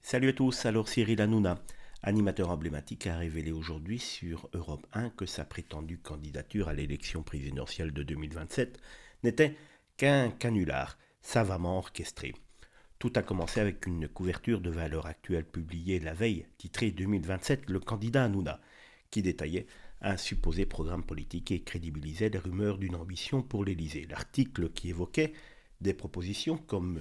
Salut à tous, alors Cyril Hanouna, animateur emblématique, a révélé aujourd'hui sur Europe 1 que sa prétendue candidature à l'élection présidentielle de 2027 n'était qu'un canular savamment orchestré. Tout a commencé avec une couverture de Valeurs Actuelles publiée la veille, titrée 2027, le candidat Hanouna, qui détaillait un supposé programme politique et crédibilisait les rumeurs d'une ambition pour l'Élysée. L'article qui évoquait des propositions comme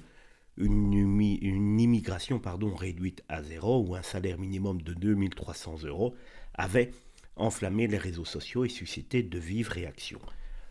une immigration réduite à zéro ou un salaire minimum de 2 300 € avait enflammé les réseaux sociaux et suscité de vives réactions.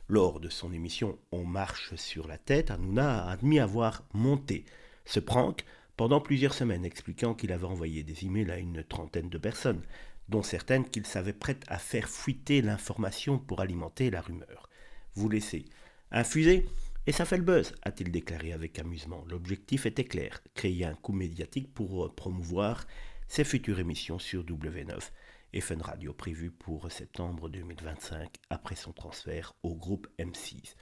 Lors de son émission On marche sur la tête, Hanouna a admis avoir monté ce prank pendant plusieurs semaines, expliquant qu'il avait envoyé des emails à une trentaine de personnes, dont certaines qu'il savait prêtes à faire fuiter l'information pour alimenter la rumeur. Vous laissez infuser et ça fait le buzz, a-t-il déclaré avec amusement. L'objectif était clair, créer un coup médiatique pour promouvoir ses futures émissions sur W9 et Fun Radio prévues pour septembre 2025 après son transfert au groupe M6.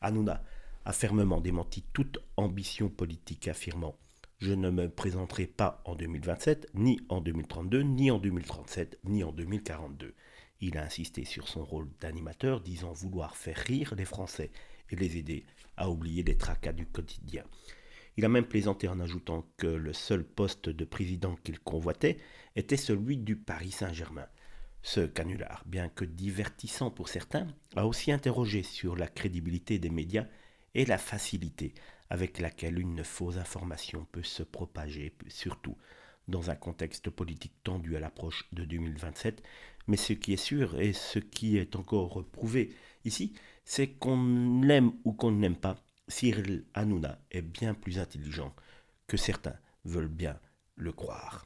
Hanouna a fermement démenti toute ambition politique, affirmant « Je ne me présenterai pas en 2027, ni en 2032, ni en 2037, ni en 2042 ». Il a insisté sur son rôle d'animateur, disant vouloir faire rire les Français et les aider à oublier les tracas du quotidien. Il a même plaisanté en ajoutant que le seul poste de président qu'il convoitait était celui du Paris Saint-Germain. Ce canular, bien que divertissant pour certains, a aussi interrogé sur la crédibilité des médias et la facilité avec laquelle une fausse information peut se propager, surtout dans un contexte politique tendu à l'approche de 2027. Mais ce qui est sûr et ce qui est encore prouvé ici, c'est qu'on l'aime ou qu'on ne l'aime pas, Cyril Hanouna est bien plus intelligent que certains veulent bien le croire.